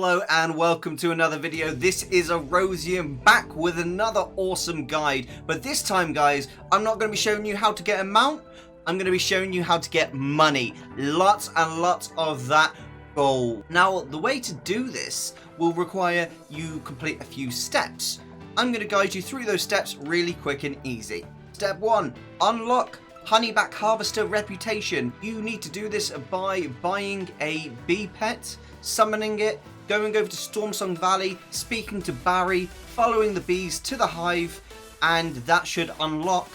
Hello and welcome to another video. This is Erosium back with another awesome guide. But this time, guys, I'm not going to be showing you how to get a mount. I'm going to be showing you how to get money. Lots and lots of that gold. Now, the way to do this will require you complete a few steps. I'm going to guide you through those steps really quick and easy. Step 1. Unlock Honeyback Harvester reputation. You need to do this by buying a bee pet, summoning it, going over to Stormsong Valley, speaking to Barry, following the bees to the hive, and that should unlock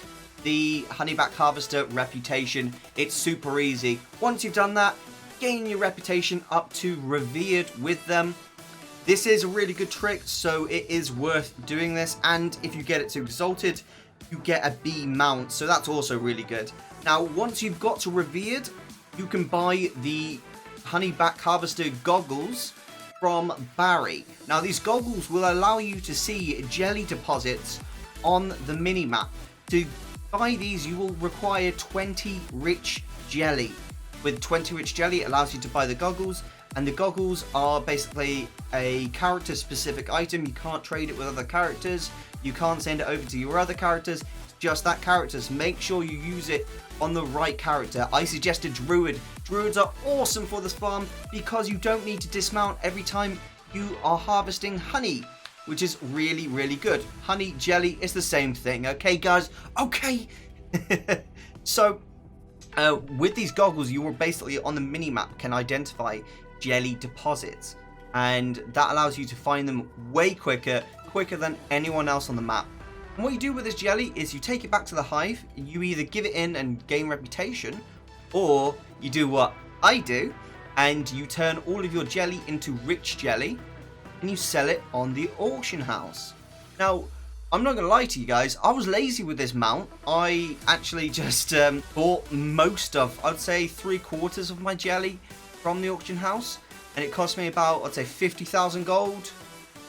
the Honeyback Harvester reputation. It's super easy. Once you've done that, gain your reputation up to revered with them. This is a really good trick, so it is worth doing this, and if you get it to exalted, you get a bee mount, so that's also really good. Now, once you've got to revered, you can buy the Honeyback Harvester goggles from Barry. Now, these goggles will allow you to see jelly deposits on the mini-map. To buy these, you will require 20 rich jelly. With 20 rich jelly, it allows you to buy the goggles, and the goggles are basically a character-specific item. You can't trade it with other characters. You can't send it over to your other characters. It's just that character's. Make sure you use it on the right character. I suggest a druid. Druids are awesome for this farm because you don't need to dismount every time you are harvesting honey, which is really, really good. Honey, jelly is the same thing. Okay, guys? Okay. So, with these goggles, you are basically on the mini-map can identify jelly deposits, and that allows you to find them way quicker than anyone else on the map. And what you do with this jelly is you take it back to the hive, you either give it in and gain reputation, or you do what I do, and you turn all of your jelly into rich jelly, and you sell it on the auction house. Now, I'm not going to lie to you guys, I was lazy with this mount. I actually just bought most of, I'd say 3/4 of my jelly from the auction house, and it cost me about, I'd say 50,000 gold,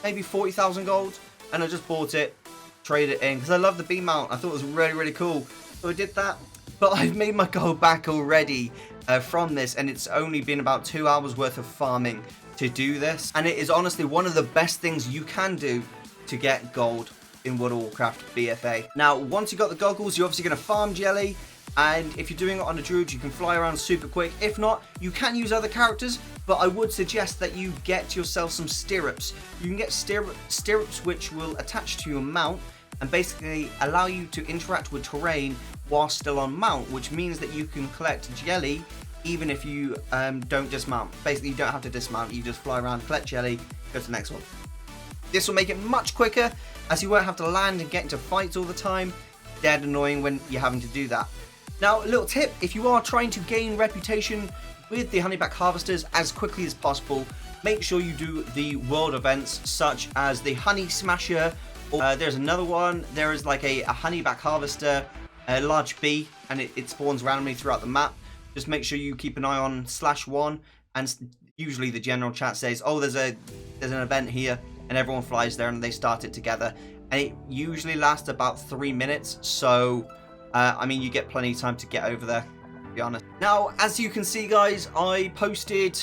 maybe 40,000 gold, and I just bought it, traded it in, because I love the bee mount. I thought it was really, really cool, so I did that. But I've made my gold back already from this, and it's only been about 2 hours worth of farming to do this, and it is honestly one of the best things you can do to get gold in World of Warcraft BFA. Now, once you've got the goggles, you're obviously going to farm jelly, and if you're doing it on a druid, you can fly around super quick. If not, you can use other characters, but I would suggest that you get yourself some stirrups. You can get stirrups which will attach to your mount and basically allow you to interact with terrain while still on mount, which means that you can collect jelly even if you don't dismount. Basically, you don't have to dismount, you just fly around, collect jelly, go to the next one. This will make it much quicker, as you won't have to land and get into fights all the time. Dead annoying when you're having to do that. Now, a little tip, if you are trying to gain reputation with the Honeyback Harvesters as quickly as possible, make sure you do the world events such as the Honey Smasher, or there's another one, there is like a Honeyback Harvester, a large bee, and it spawns randomly throughout the map. Just make sure you keep an eye on /1, and usually the general chat says, oh, there's an event here, and everyone flies there and they start it together. And it usually lasts about 3 minutes, so I mean, you get plenty of time to get over there, to be honest. Now, as you can see, guys, I posted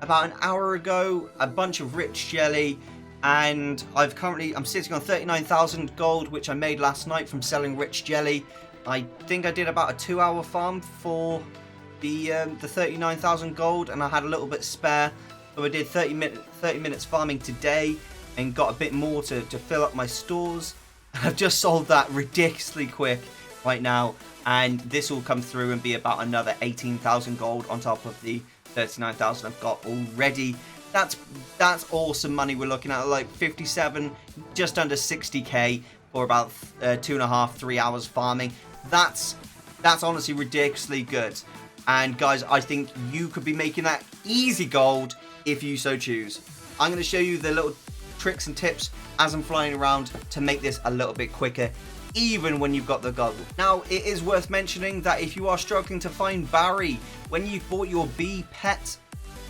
about an hour ago a bunch of rich jelly, and I'm sitting on 39,000 gold, which I made last night from selling rich jelly. I think I did about a 2-hour farm for the 39,000 gold, and I had a little bit spare, so I did 30 minutes farming today and got a bit more to fill up my stores. I've just sold that ridiculously quick right now, and this will come through and be about another 18,000 gold on top of the 39,000 I've got already. That's awesome money. We're looking at like 57, just under 60k for about 2.5-3 hours farming. That's honestly ridiculously good. And guys, I think you could be making that easy gold if you so choose. I'm going to show you the little tricks and tips as I'm flying around to make this a little bit quicker, even when you've got the goggle. Now, it is worth mentioning that if you are struggling to find Barry when you've bought your bee pet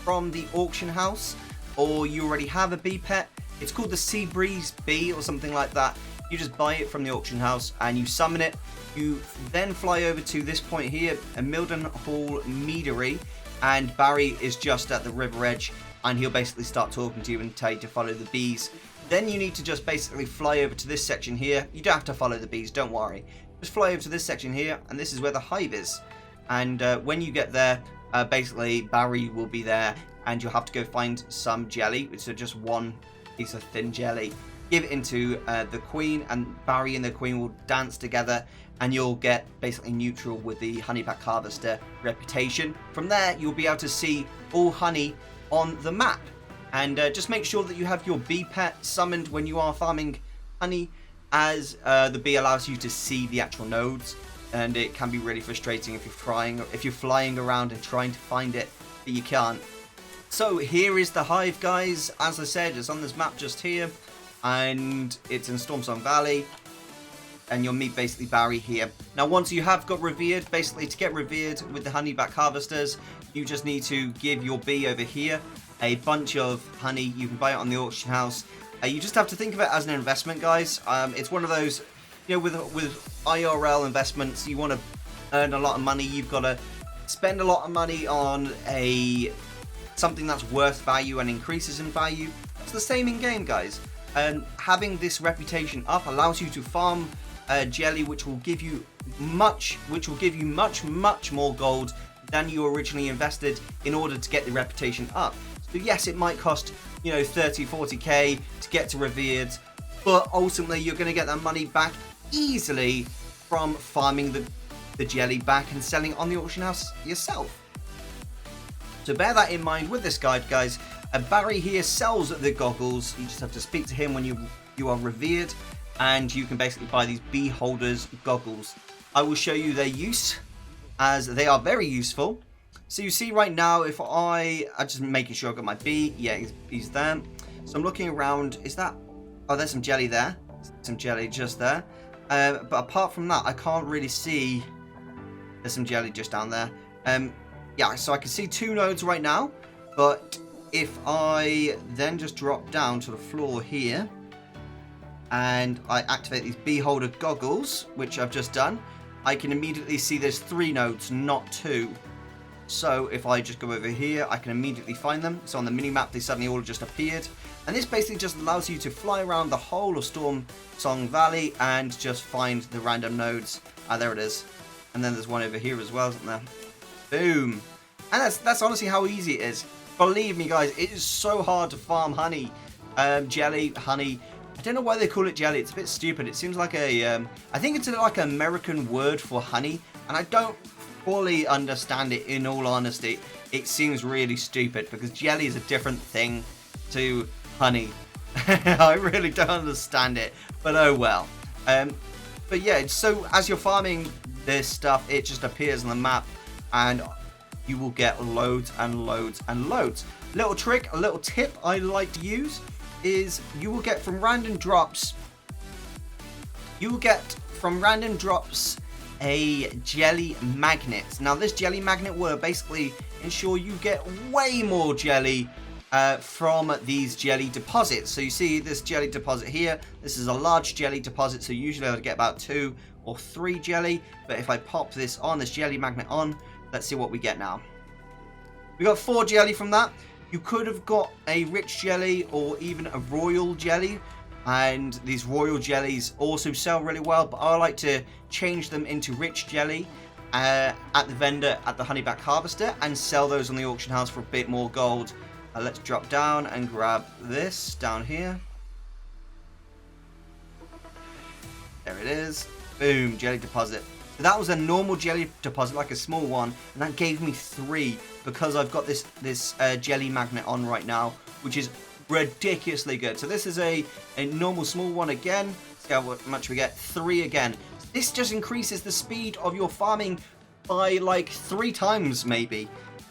from the auction house, or you already have a bee pet, it's called the Sea Breeze bee or something like that. You just buy it from the auction house and you summon it. You then fly over to this point here, a Milden Hall Meadery, and Barry is just at the river edge. and he'll basically start talking to you and tell you to follow the bees. Then you need to just basically fly over to this section here. You don't have to follow the bees, don't worry. Just fly over to this section here, and this is where the hive is. And when you get there, basically Barry will be there, and you'll have to go find some jelly, which is just one piece of thin jelly. Give it into the queen, and Barry and the queen will dance together, and you'll get basically neutral with the Honeyback Harvester reputation. From there, you'll be able to see all honey on the map. And just make sure that you have your bee pet summoned when you are farming honey, as the bee allows you to see the actual nodes, and it can be really frustrating if you're flying around and trying to find it, but you can't. So here is the hive, guys. As I said, it's on this map just here, and it's in Storm Song Valley, and you'll meet basically Barry here. Now once you have got revered, basically to get revered with the Honeyback Harvesters, you just need to give your bee over here a bunch of honey. You can buy it on the auction house. You just have to think of it as an investment, guys. It's one of those, you know, with IRL investments, you want to earn a lot of money. You've got to spend a lot of money on something that's worth value and increases in value. It's the same in game, guys. And having this reputation up allows you to farm jelly, which will give you much more gold than you originally invested in order to get the reputation up. So yes, it might cost, you know, 30, 40k to get to revered, but ultimately you're going to get that money back easily from farming the jelly back and selling it on the auction house yourself. So bear that in mind with this guide, guys. Barry here sells the goggles. You just have to speak to him when you are revered, and you can basically buy these bee holders goggles. I will show you their use, as they are very useful. So you see right now, if I'm just making sure I've got my bee. Yeah, he's there. So I'm looking around. Is that... Oh, there's some jelly there. Some jelly just there. But apart from that, I can't really see... There's some jelly just down there. Yeah, so I can see 2 nodes right now. But if I then just drop down to the floor here, and I activate these bee holder goggles, which I've just done, I can immediately see there's 3 nodes, not 2. So if I just go over here, I can immediately find them. So on the mini-map, they suddenly all just appeared. And this basically just allows you to fly around the whole of Storm Song Valley and just find the random nodes. Ah, there it is. And then there's one over here as well, isn't there? Boom. And that's honestly how easy it is. Believe me, guys, it is so hard to farm honey. Jelly, honey. I don't know why they call it jelly. It's a bit stupid. It seems like I think it's like an American word for honey. And I don't fully understand it, in all honesty. It seems really stupid because jelly is a different thing to honey. I really don't understand it, but oh well. But yeah, so as you're farming this stuff, it just appears on the map, and you will get loads and loads and loads. Little trick, a little tip I like to use is you will get from random drops. A jelly magnet. Now this jelly magnet will basically ensure you get way more jelly from these jelly deposits. So you see this jelly deposit here. This is a large jelly deposit, so usually I would get about 2 or 3 jelly. But if I pop this jelly magnet on, let's see what we get now. We got 4 jelly from that. You could have got a rich jelly or even a royal jelly. And these royal jellies also sell really well, but I like to change them into rich jelly at the vendor at the Honeyback Harvester and sell those on the auction house for a bit more gold. Let's drop down and grab this down here. There it is. Boom, jelly deposit. So that was a normal jelly deposit, like a small one, and that gave me 3 because I've got this jelly magnet on right now, which is ridiculously good. So this is a normal small one again. See how much we get. 3 again. This just increases the speed of your farming by like 3 times maybe.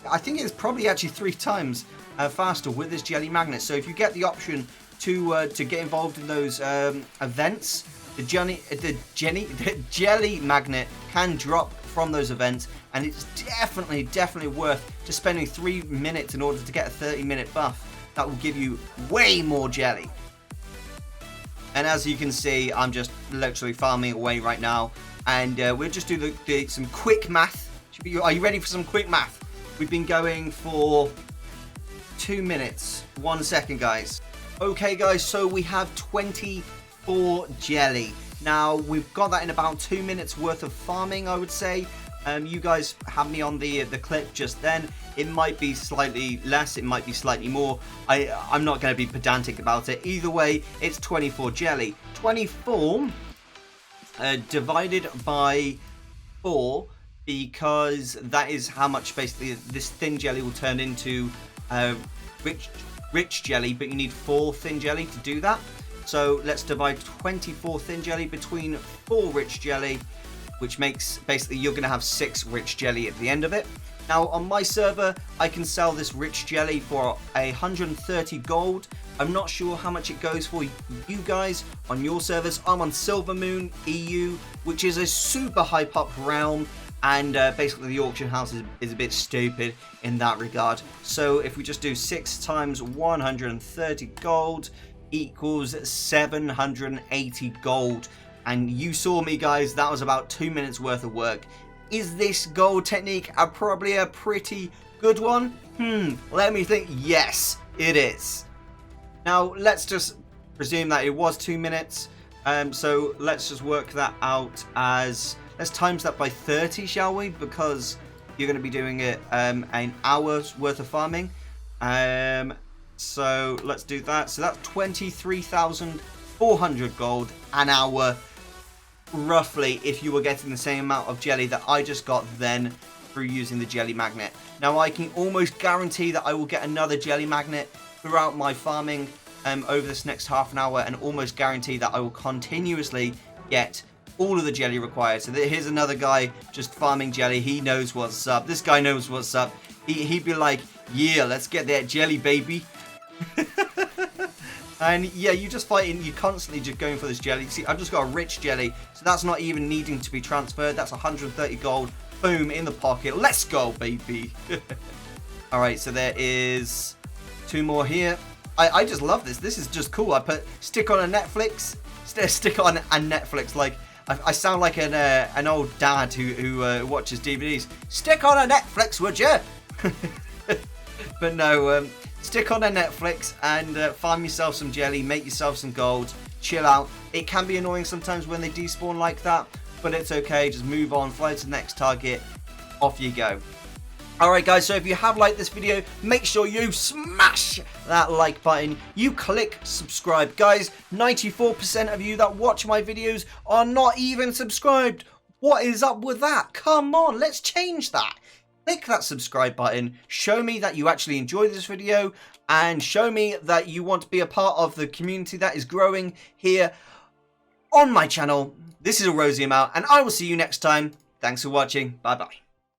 I think it's probably actually 3 times faster with this jelly magnet. So if you get the option to get involved in those events, the jelly magnet can drop from those events, and it's definitely worth just spending 3 minutes in order to get a 30-minute buff. That will give you way more jelly. And as you can see, I'm just literally farming away right now. And we'll just do some quick math. Are you ready for some quick math? We've been going for 2 minutes. 1 second, guys. Okay, guys, so we have 24 jelly. Now, we've got that in about 2 minutes worth of farming, I would say. You guys have me on the clip just then. It might be slightly less, it might be slightly more. I'm not going to be pedantic about it. Either way, it's 24 jelly. 24 divided by 4, because that is how much basically this thin jelly will turn into rich jelly, but you need 4 thin jelly to do that. So let's divide 24 thin jelly between 4 rich jelly, which makes basically you're going to have 6 rich jelly at the end of it. Now on my server, I can sell this rich jelly for 130 gold. I'm not sure how much it goes for you guys on your servers. I'm on Silver Moon EU, which is a super hype up realm. And basically the auction house is a bit stupid in that regard. So if we just do 6 times 130 gold equals 780 gold. And you saw me, guys, that was about 2 minutes worth of work. Is this gold technique probably a pretty good one? Let me think. Yes, it is. Now let's just presume that it was 2 minutes. So let's just work that out as... Let's times that by 30, shall we? Because you're going to be doing it an hour's worth of farming. So let's do that. So that's 23,400 gold an hour, roughly, if you were getting the same amount of jelly that I just got then through using the jelly magnet. Now I can almost guarantee that I will get another jelly magnet throughout my farming over this next half an hour, and almost guarantee that I will continuously get all of the jelly required. So here's another guy just farming jelly. He knows what's up. This guy knows what's up. He'd be like, yeah, let's get that jelly, baby. And yeah, you just fighting, you're constantly just going for this jelly. See, I've just got a rich jelly, so that's not even needing to be transferred. That's 130 gold. Boom, in the pocket. Let's go, baby. All right, so there is 2 more here. I just love this. This is just cool. I put stick on a Netflix. Stick on a Netflix. Like, I sound like an old dad who watches DVDs. Stick on a Netflix, would you? But no, stick on a Netflix and find yourself some jelly, make yourself some gold, chill out. It can be annoying sometimes when they despawn like that, but it's okay. Just move on, fly to the next target, off you go. Alright guys, so if you have liked this video, make sure you smash that like button. You click subscribe. Guys, 94% of you that watch my videos are not even subscribed. What is up with that? Come on, let's change that. Click that subscribe button. Show me that you actually enjoyed this video, and show me that you want to be a part of the community that is growing here on my channel. This is Rosium out, and I will see you next time. Thanks for watching. Bye bye.